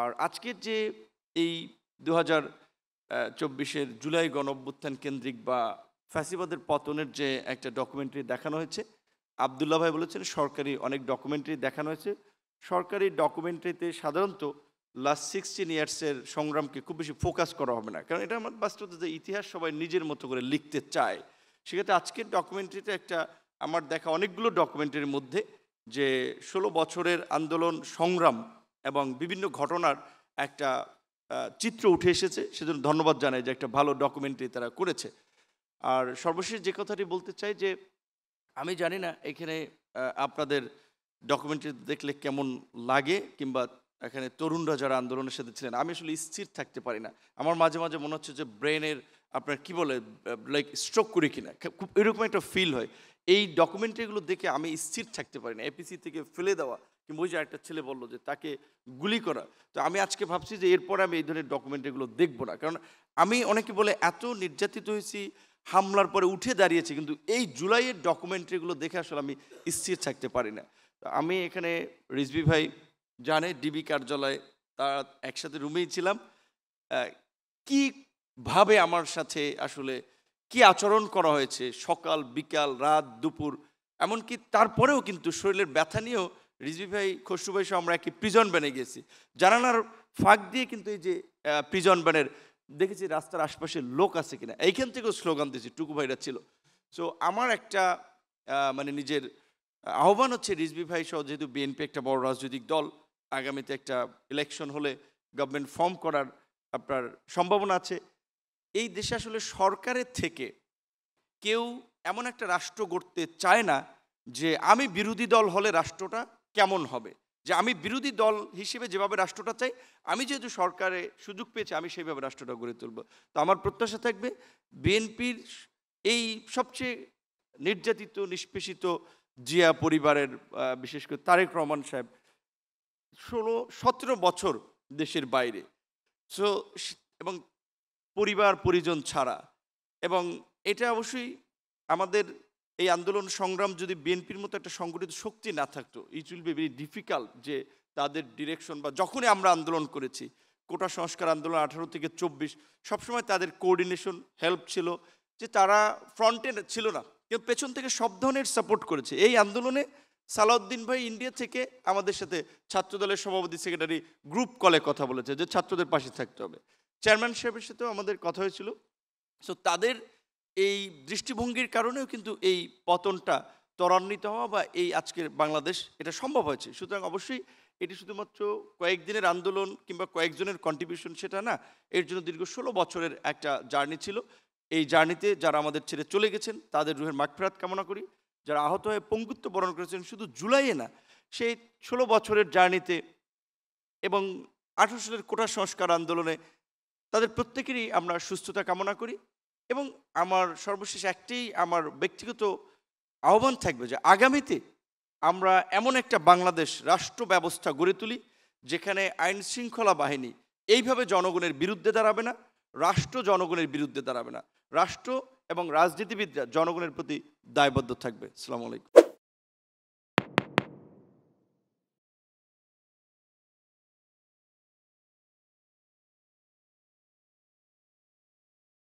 আর আজকের যে এই 2024-এর জুলাই গণঅভ্যুত্থান কেন্দ্রিক বা ফ্যাসিবাদের পতনের যে একটা ডকুমেন্টারি দেখানো হয়েছে, আবদুল্লাহ ভাই বলেছেন সরকারি অনেক ডকুমেন্টারি দেখানো হয়েছে। সরকারি ডকুমেন্টারিতে সাধারণত লাস্ট 16 ইয়ার্সের সংগ্রামকে খুব বেশি ফোকাস করা হবে না, কারণ এটা আমার বাস্তবতা যে ইতিহাস সবাই নিজের মতো করে লিখতে চায়। সেক্ষেত্রে আজকের ডকুমেন্টারিতে একটা আমার দেখা অনেকগুলো ডকুমেন্টারির মধ্যে যে 16 বছরের আন্দোলন সংগ্রাম এবং বিভিন্ন ঘটনার একটা চিত্র উঠে এসেছে, সেজন্য ধন্যবাদ জানাই যে একটা ভালো ডকুমেন্টারি তারা করেছে। আর সর্বশেষ যে কথাটি বলতে চাই যে আমি জানি না এখানে আপনাদের ডকুমেন্টারি দেখলে কেমন লাগে, কিংবা এখানে তরুণরা যারা আন্দোলনের সাথে ছিলেন, আমি আসলে স্থির থাকতে পারি না। আমার মাঝে মাঝে মনে হচ্ছে যে ব্রেনের আপনার কি বলে লাইক স্ট্রোক করি কিনা, খুব এরকম একটা ফিল হয়। এই ডকুমেন্টারিগুলো দেখে আমি স্থির থাকতে পারি না। এপিসি থেকে ফেলে দেওয়া, কিংবা ওই যে একটা ছেলে বললো যে তাকে গুলি করা, তো আমি আজকে ভাবছি যে এরপরে আমি এই ধরনের ডকুমেন্টারিগুলো দেখবো না। কারণ আমি অনেকে বলে এত নির্যাতিত হয়েছি, হামলার পরে উঠে দাঁড়িয়েছে, কিন্তু এই জুলাইয়ের ডকুমেন্টারিগুলো দেখে আসলে আমি স্থির থাকতে পারি না। তো আমি এখানে রিজভী ভাই জানে ডিবি কার্যালয়ে তারা একসাথে রুমেই ছিলাম, কীভাবে আমার সাথে আসলে কি আচরণ করা হয়েছে সকাল বিকাল রাত দুপুর, এমনকি তারপরেও কিন্তু শরীরের ব্যথা নিয়েও রিজভী ভাই খসরু ভাই সহ আমরা একই প্রিজন ভ্যানে গেছি। জানালার ফাঁক দিয়ে কিন্তু এই যে প্রিজন ভ্যানের দেখেছি রাস্তার আশপাশে লোক আছে কিনা, এইখান থেকেও স্লোগান দিয়েছি, টুকু ভাইরা ছিল। সো আমার একটা মানে নিজের আহ্বান হচ্ছে রিজভী ভাই সহ, যেহেতু বিএনপি একটা বড় রাজনৈতিক দল, আগামীতে একটা ইলেকশন হলে গভর্নমেন্ট ফর্ম করার আপনার সম্ভাবনা আছে। এই দেশে আসলে সরকারের থেকে কেউ এমন একটা রাষ্ট্র গড়তে চায় না যে আমি বিরোধী দল হলে রাষ্ট্রটা কেমন হবে, যে আমি বিরোধী দল হিসেবে যেভাবে রাষ্ট্রটা চাই, আমি যেহেতু সরকারে সুযোগ পেয়েছি আমি সেইভাবে রাষ্ট্রটা গড়ে তুলব। তো আমার প্রত্যাশা থাকবে বিএনপির এই সবচেয়ে নির্যাতিত নিষ্পেষিত জিয়া পরিবারের বিশেষ করে তারেক রহমান সাহেব 16-17 বছর দেশের বাইরে, সো এবং পরিবার পরিজন ছাড়া, এবং এটা অবশ্যই আমাদের এই আন্দোলন সংগ্রাম যদি বিএনপির মতো একটা সংগঠিত শক্তি না থাকতো, it will be very difficult যে তাদের ডিরেকশন, বা যখনই আমরা আন্দোলন করেছি কোটা সংস্কার আন্দোলন 18 থেকে 24, সবসময় তাদের কোঅর্ডিনেশন হেল্প ছিল, যে তারা ফ্রন্টে ছিল না কিন্তু পেছন থেকে সব ধরনের সাপোর্ট করেছে। এই আন্দোলনে সালাউদ্দিন ভাই ইন্ডিয়া থেকে আমাদের সাথে ছাত্রদলের সভাপতি সেক্রেটারি গ্রুপ কলে কথা বলেছে যে ছাত্রদের পাশে থাকতে হবে। চেয়ারম্যান সাহেবের সাথেও আমাদের কথা হয়েছিল। সো তাদের এই দৃষ্টিভঙ্গির কারণেও কিন্তু এই পতনটা ত্বরান্বিত হওয়া বা এই আজকের বাংলাদেশ এটা সম্ভব হয়েছে। সুতরাং অবশ্যই এটি শুধুমাত্র কয়েকদিনের আন্দোলন কিংবা কয়েকজনের কন্ট্রিবিউশন সেটা না, এর জন্য দীর্ঘ 16 বছরের একটা জার্নি ছিল। এই জার্নিতে যারা আমাদের ছেড়ে চলে গেছেন তাদের রুহের মাগফিরাত কামনা করি, যারা আহত হয়ে পঙ্গুত্ব বরণ করেছেন শুধু জুলাইয়ে না, সেই 16 বছরের জার্নিতে এবং 18 সালের কোটা সংস্কার আন্দোলনে তাদের প্রত্যেকেরই আমরা সুস্থতা কামনা করি। এবং আমার সর্বশেষ একটাই আমার ব্যক্তিগত আহ্বান থাকবে যে আগামীতে আমরা এমন একটা বাংলাদেশ রাষ্ট্র ব্যবস্থা গড়ে তুলি যেখানে আইন শৃঙ্খলা বাহিনী এইভাবে জনগণের বিরুদ্ধে দাঁড়াবে না, রাষ্ট্র জনগণের বিরুদ্ধে দাঁড়াবে না, রাষ্ট্র এবং রাজনীতিবিদরা জনগণের প্রতি দায়বদ্ধ থাকবে। আসসালামু আলাইকুম।